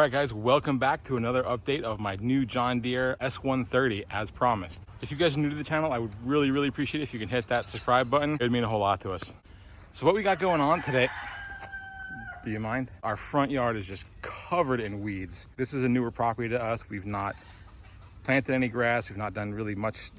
Alright guys, welcome back to another update of my new John Deere S130 as promised. If you guys are new to the channel, I would really appreciate it if you can hit that subscribe button. It would mean a whole lot to us. So what we got going on today, do you mind? Our front yard is just covered in weeds. This is a newer property to us. We've not planted any grass. We've not done really much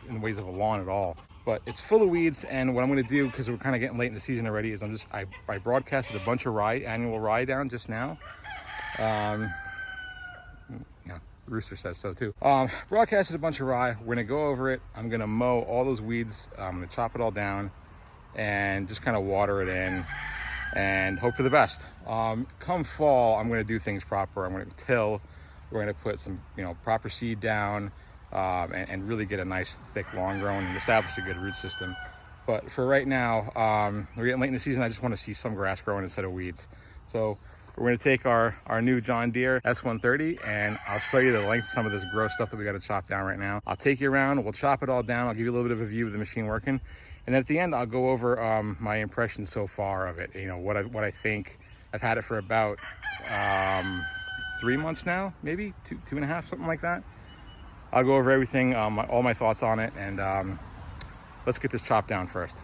in the ways of a lawn at all. But it's full of weeds, and what I'm going to do, because we're kind of getting late in the season already, is I broadcasted a bunch of annual rye down just now. Yeah, the rooster says so too. Broadcasted a bunch of rye. We're gonna go over it. I'm gonna mow all those weeds. I'm gonna chop it all down and just kind of water it in and hope for the best. Come fall, I'm gonna do things proper. I'm gonna till. We're gonna put some, proper seed down and really get a nice, thick, long grown and establish a good root system. But for right now, we're getting late in the season. I just want to see some grass growing instead of weeds. So we're going to take our new John Deere S130 and I'll show you the length of some of this gross stuff that we got to chop down right now. I'll take you around, we'll chop it all down. I'll give you a little bit of a view of the machine working. And at the end, I'll go over my impressions so far of it. What I think. I've had it for about 3 months now, maybe two and a half, something like that. I'll go over everything, all my thoughts on it, and let's get this chopped down first.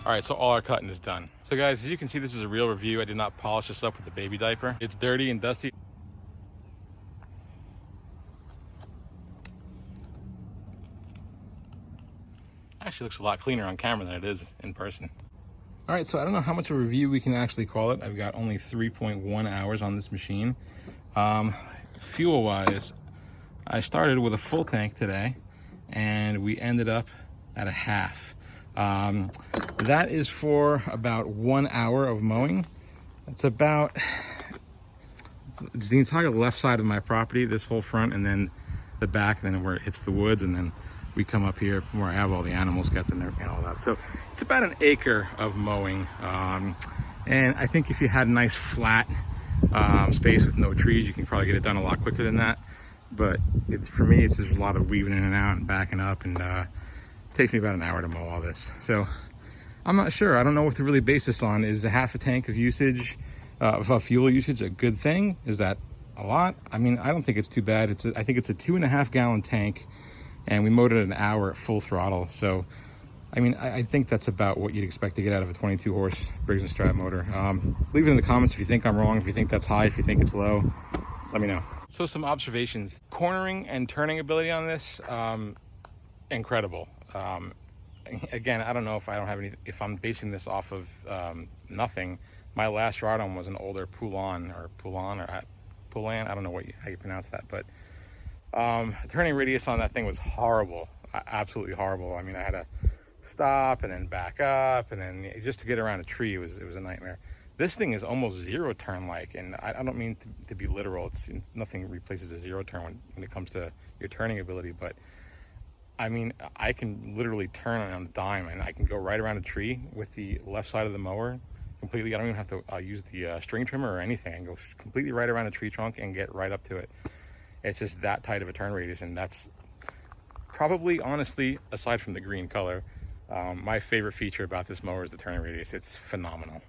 All right, so all our cutting is done. So guys, as you can see, this is a real review. I did not polish this up with a baby diaper. It's dirty and dusty. Actually looks a lot cleaner on camera than it is in person. All right, so I don't know how much of a review we can actually call it. I've got only 3.1 hours on this machine. Fuel-wise, I started with a full tank today, and we ended up at a half. That is for about 1 hour of mowing. It's the entire left side of my property, this whole front, and then the back, then where it hits the woods, and then we come up here where I have all the animals kept in there and all that. So it's about an acre of mowing. And I think if you had a nice flat space with no trees, you can probably get it done a lot quicker than that. But for me, it's just a lot of weaving in and out and backing up, and takes me about an hour to mow all this. So I'm not sure. I don't know what to really base this on. Is a half a tank of usage, of fuel usage, a good thing? Is that a lot? I mean, I don't think it's too bad. I think it's a 2.5 gallon tank, and we mowed it an hour at full throttle. So, I mean, I think that's about what you'd expect to get out of a 22 horse Briggs & Strat motor. Leave it in the comments if you think I'm wrong, if you think that's high, if you think it's low, let me know. So some observations. Cornering and turning ability on this, incredible. Again, I don't know if if I'm basing this off of nothing. My last ride on was an older Poulan, I don't know how you pronounce that, but turning radius on that thing was horrible, absolutely horrible. I mean, I had to stop and then back up, and then just to get around a tree, it was a nightmare. This thing is almost zero turn like, and I don't mean to be literal. Nothing replaces a zero turn when it comes to your turning ability, but I mean, I can literally turn on a dime and I can go right around a tree with the left side of the mower completely. I don't even have to use the string trimmer or anything. I can go completely right around the tree trunk and get right up to it. It's just that tight of a turn radius, and that's probably, honestly, aside from the green color, my favorite feature about this mower is the turn radius. It's phenomenal.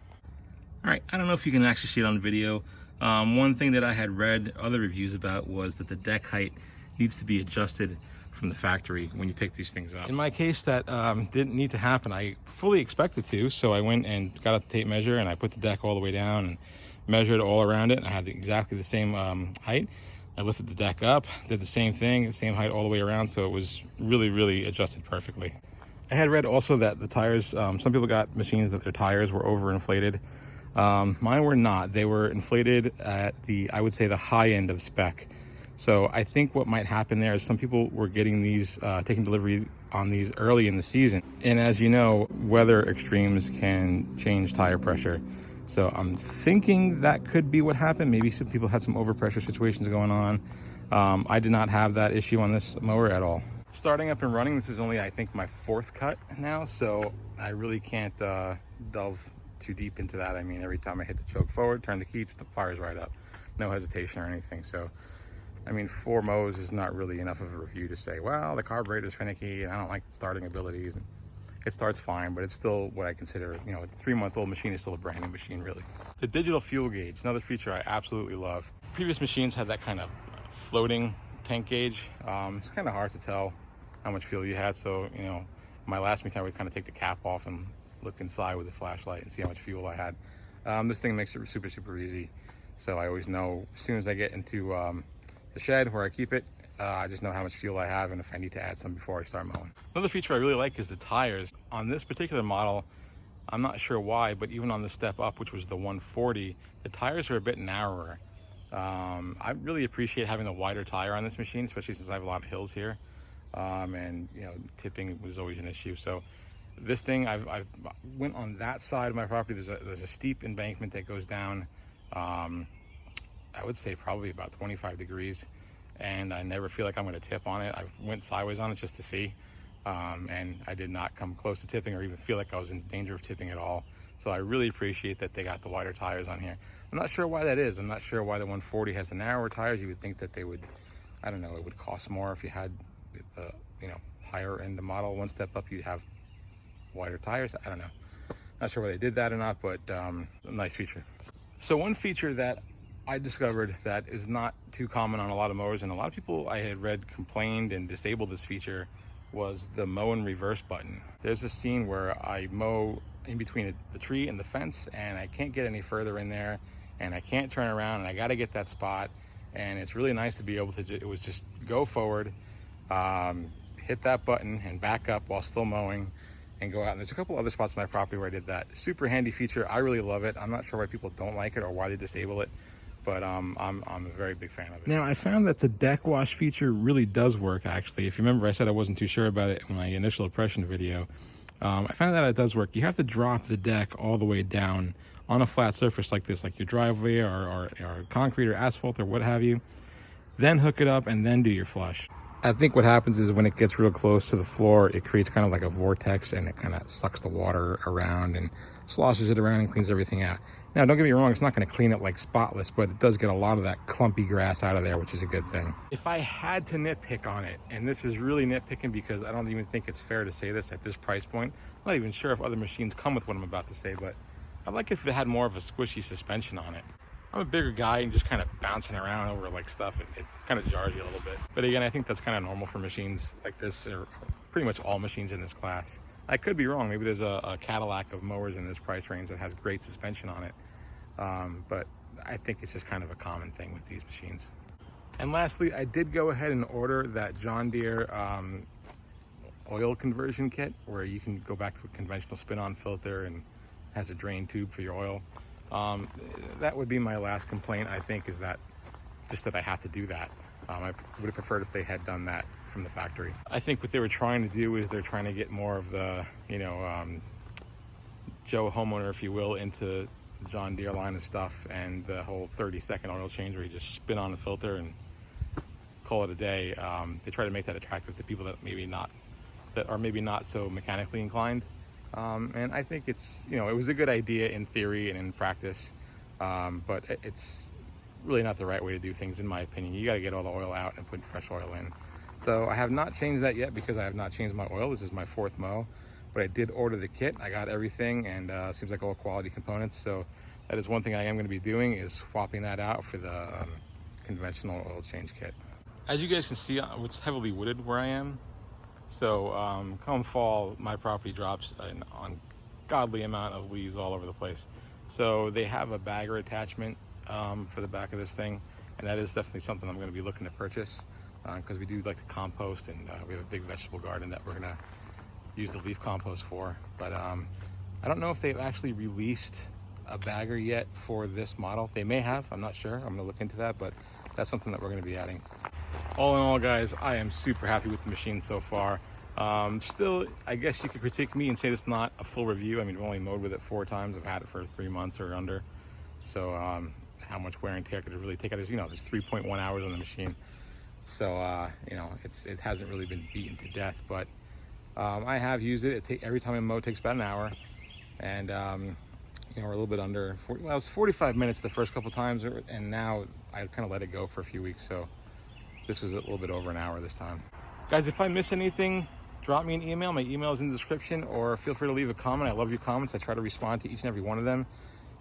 All right, I don't know if you can actually see it on video. One thing that I had read other reviews about was that the deck height needs to be adjusted from the factory when you pick these things up. In my case, that didn't need to happen. I fully expected to, so I went and got a tape measure and I put the deck all the way down and measured all around it. I had exactly the same height. I lifted the deck up, did the same thing, the same height all the way around, so it was really adjusted perfectly. I had read also that the tires, some people got machines that their tires were overinflated. Mine were not. They were inflated at I would say the high end of spec. So I think what might happen there is some people were getting these, taking delivery on these early in the season. And as you know, weather extremes can change tire pressure. So I'm thinking that could be what happened. Maybe some people had some overpressure situations going on. I did not have that issue on this mower at all. Starting up and running, this is only, I think, my 4th cut now. So I really can't delve too deep into that. I mean, every time I hit the choke forward, turn the key, it fires right up. No hesitation or anything. So I mean, 4 mows is not really enough of a review to say, well, the carburetor's finicky and I don't like the starting abilities. And it starts fine, but it's still what I consider, you know, a 3-month-old machine is still a brand new machine, really. The digital fuel gauge, another feature I absolutely love. Previous machines had that kind of floating tank gauge. It's kind of hard to tell how much fuel you had. So, you know, my last machine I would kind of take the cap off and look inside with a flashlight and see how much fuel I had. This thing makes it super easy. So I always know as soon as I get into the shed where I keep it, I just know how much fuel I have and if I need to add some before I start mowing. Another feature I really like is the tires. On this particular model, I'm not sure why, but even on the step up, which was the 140, the tires are a bit narrower. I really appreciate having the wider tire on this machine, especially since I have a lot of hills here. And you know, tipping was always an issue. So this thing, I've went on that side of my property. There's a steep embankment that goes down, I would say probably about 25 degrees, and I never feel like I'm going to tip on it. I went sideways on it just to see, and I did not come close to tipping or even feel like I was in danger of tipping at all. So I really appreciate that they got the wider tires on here. I'm not sure why that is. I'm not sure why the 140 has the narrower tires. You would think that they would, I don't know, it would cost more if you had the, you know, higher end model. One step up, you'd have wider tires. I don't know. Not sure why they did that or not, but a nice feature. So one feature that I discovered that is not too common on a lot of mowers, and a lot of people I had read complained and disabled this feature, was the mow and reverse button. There's a scene where I mow in between the tree and the fence, and I can't get any further in there, and I can't turn around, and I got to get that spot. And it's really nice to be able to just go forward, hit that button and back up while still mowing and go out. And there's a couple other spots on my property where I did that. Super handy feature. I really love it. I'm not sure why people don't like it or why they disable it, but I'm a very big fan of it. Now, I found that the deck wash feature really does work, actually. If you remember, I said I wasn't too sure about it in my initial impression video. I found that it does work. You have to drop the deck all the way down on a flat surface like this, like your driveway or concrete or asphalt or what have you. Then hook it up and then do your flush. I think what happens is when it gets real close to the floor, it creates kind of like a vortex and it kind of sucks the water around and sloshes it around and cleans everything out. Now, don't get me wrong, it's not going to clean it like spotless, but it does get a lot of that clumpy grass out of there, which is a good thing. If I had to nitpick on it, and this is really nitpicking because I don't even think it's fair to say this at this price point. I'm not even sure if other machines come with what I'm about to say, but I'd like if it had more of a squishy suspension on it. I'm a bigger guy and just kind of bouncing around over like stuff, it kind of jars you a little bit. But again, I think that's kind of normal for machines like this, or pretty much all machines in this class. I could be wrong. Maybe there's a Cadillac of mowers in this price range that has great suspension on it. But I think it's just kind of a common thing with these machines. And lastly, I did go ahead and order that John Deere oil conversion kit, where you can go back to a conventional spin-on filter and has a drain tube for your oil. That would be my last complaint, I think, is that just that I have to do that. I would have preferred if they had done that from the factory. I think what they were trying to do is they're trying to get more of the, you know, Joe homeowner, if you will, into the John Deere line of stuff, and the whole 30-second oil change where you just spin on the filter and call it a day. They try to make that attractive to people that are maybe not so mechanically inclined. And I think it's, you know, it was a good idea in theory and in practice, but it's really not the right way to do things, in my opinion. You got to get all the oil out and put fresh oil in. So I have not changed that yet because I have not changed my oil. This is my 4th mow, but I did order the kit. I got everything, and seems like all quality components. So that is one thing I am going to be doing, is swapping that out for the conventional oil change kit. As you guys can see, it's heavily wooded where I am. So come fall, my property drops an ungodly amount of leaves all over the place. So they have a bagger attachment for the back of this thing, and that is definitely something I'm going to be looking to purchase because we do like to compost, and we have a big vegetable garden that we're going to use the leaf compost for. But I don't know if they've actually released a bagger yet for this model. They may have, I'm not sure. I'm going to look into that, but that's something that we're going to be adding. All in all, guys, I am super happy with the machine so far. Still, I guess you could critique me and say it's not a full review. I mean, I've only mowed with it 4 times. I've had it for 3 months or under. So how much wear and tear could it really take out? There's 3.1 hours on the machine. So, it hasn't really been beaten to death, but I have used it. Every time I mow, it takes about an hour. And, we're a little bit under, it was 45 minutes the first couple times, and now I kind of let it go for a few weeks. So this was a little bit over an hour this time. Guys, if I miss anything, drop me an email. My email is in the description, or feel free to leave a comment. I love your comments. I try to respond to each and every one of them.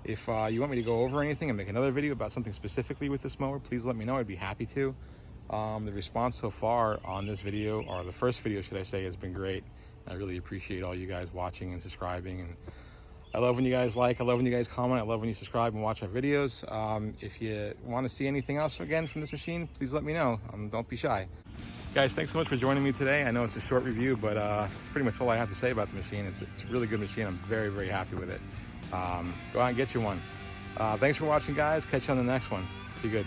If you want me to go over anything and make another video about something specifically with this mower, please let me know. I'd be happy to. The response so far on this video, or the first video, should I say, has been great. I really appreciate all you guys watching and subscribing. And I love when you guys like, I love when you guys comment, I love when you subscribe and watch our videos. If you want to see anything else again from this machine, please let me know. Don't be shy. Guys, thanks so much for joining me today. I know it's a short review, but it's pretty much all I have to say about the machine. It's a really good machine. I'm very, very happy with it. Go out and get you one. Thanks for watching, guys. Catch you on the next one. Be good.